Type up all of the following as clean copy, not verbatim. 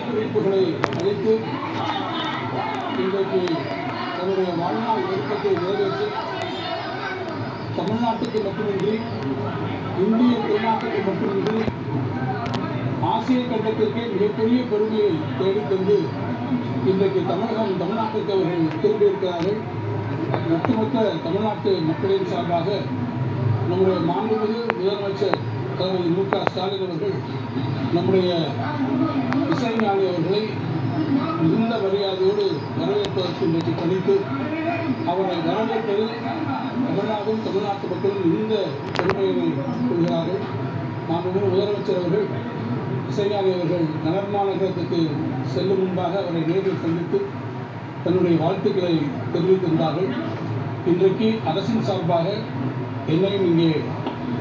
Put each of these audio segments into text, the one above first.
குறிப்புகளை அளித்து இன்றைக்கு தன்னுடைய வாழ்நாள் விருப்பத்தை நிறைவேற்றி தமிழ்நாட்டுக்கு மட்டுமின்றி இந்திய திருநாட்டுக்கு மட்டுமின்றி ஆசிய கண்டத்திற்கே மிகப்பெரிய பெருமையை தேடித்தந்து இன்றைக்கு தமிழ்நாட்டுக்கு அவர்கள் திரும்பியிருக்கிறார்கள். ஒட்டுமொத்த தமிழ்நாட்டு மக்களின் சார்பாக நம்முடைய மாண்புமிகு முதலமைச்சர் தலைவர் மு.க. ஸ்டாலின் அவர்கள் நம்முடைய இசைஞானி அவர்களை மிகுந்த மரியாதையோடு வரவேற்பதற்கு இன்றைக்கு பணித்து அவரை வரவேற்பதில் தமிழ்நாடும் தமிழ்நாட்டு மக்களும் மிகுந்த பெருமையினை கொள்கிறார்கள். மாண்புமிகு முதலமைச்சர் அவர்கள் இசைஞானி அவர்கள் நகர்மாநகரத்துக்கு செல்லும் முன்பாக அவரை நேரில் சந்தித்து தன்னுடைய வாழ்த்துக்களை தெரிவித்திருந்தார்கள். இன்றைக்கு அரசின் சார்பாக என்னையும் இங்கே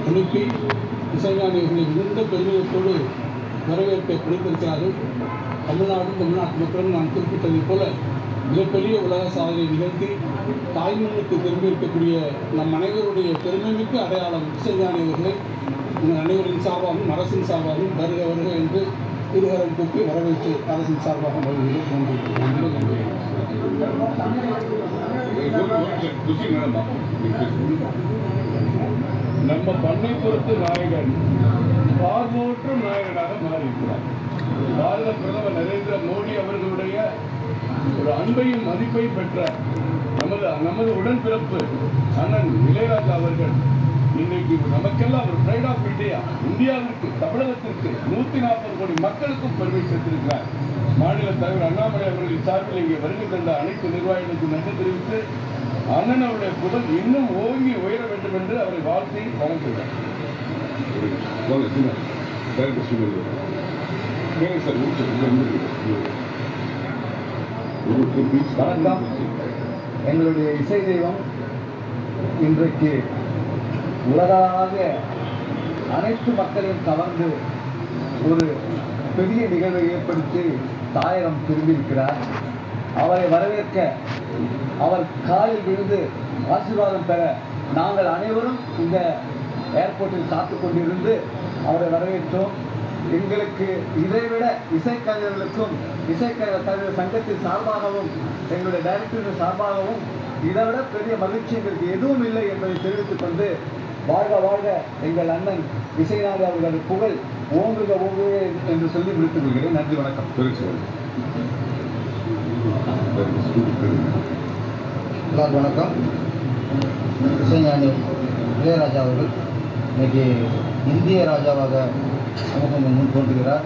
அனுப்பி இசைஞானி அவர்களை மிகுந்த பெருமிதத்தோடு வரவேற்பை பிடித்திருக்கிறார்கள். தமிழ்நாடு தமிழ்நாட்டு மக்களும் நான் குறிப்பிட்டதைப் போல மிகப்பெரிய உலக சாதனை நிகழ்த்தி தாய்மண்ணுக்கு திரும்பியிருக்கக்கூடிய நம் அனைவருடைய பெருமைமிக்க அடையாளம் இசைஞானி அவர்களை உங்கள் அனைவரின் சார்பாகவும் அரசின் சார்பாகவும் வருக வருக என்று இருகரம் கூப்பி வரவேற்று அரசின் சார்பாக நம்ம பண்ணைப்புறத்து நாயகன் பார்வோற்றும் நாயகனாக மாறியிருக்கிறார். பாரத பிரதமர் நரேந்திர மோடி அவர்களுடைய ஒரு அன்பையும் மதிப்பை பெற்ற நமது உடன்பிறப்பு அண்ணன் இளையராஜா அவர்கள் இன்றைக்கு நமக்கெல்லாம் ஒரு பிரைட் ஆஃப் இந்தியா, இந்தியாவிற்கு தமிழகத்திற்கு 140 கோடி மக்களுக்கும் பெருமை சேர்த்திருக்கிறார். மாநில தலைவர் அண்ணாமலை அவர்களின் சார்பில் இங்கே வருகை தந்த அனைத்து நிர்வாகிகளுக்கும் நன்றி தெரிவித்து அண்ணன் அவருடைய புகழ் இன்னும் ஓங்கி உயர வேண்டும் என்று அவரை வாழ்த்தி வணங்குகிறார். வணக்கம். எங்களுடைய இசை தெய்வம் இன்றைக்கு உலகாக அனைத்து மக்களையும் கவர்ந்து ஒரு பெரிய நிகழ்வை ஏற்படுத்தி தாயகம் திரும்பியிருக்கிறார். அவரை வரவேற்க அவர் காலில் விழுந்து ஆசீர்வாதம் பெற நாங்கள் அனைவரும் இந்த ஏர்போர்ட்டில் காத்து கொண்டிருந்து அவரை வரவேற்றோம். எங்களுக்கு இதைவிட இசைக்கலைஞர்களுக்கும் இசைக்கலைஞர் சங்கத்தின் சார்பாகவும் எங்களுடைய டைரக்டரின் சார்பாகவும் இதைவிட பெரிய மகிழ்ச்சி எங்களுக்கு எதுவும் இல்லை என்பதை தெரிவித்துக் கொண்டு வாழ்க வாழ்க எங்கள் அண்ணன் இசைஞானி அவர்களது புகழ் ஓங்குக ஓங்குக என்று சொல்லி முடித்துக் கொள்கிறேன். நன்றி, வணக்கம். வணக்கம். இசைஞானி இளையராஜா அவர்கள் இன்னைக்கு இந்திய ராஜாவாக நமக்கு முன் தோன்றுகிறார்.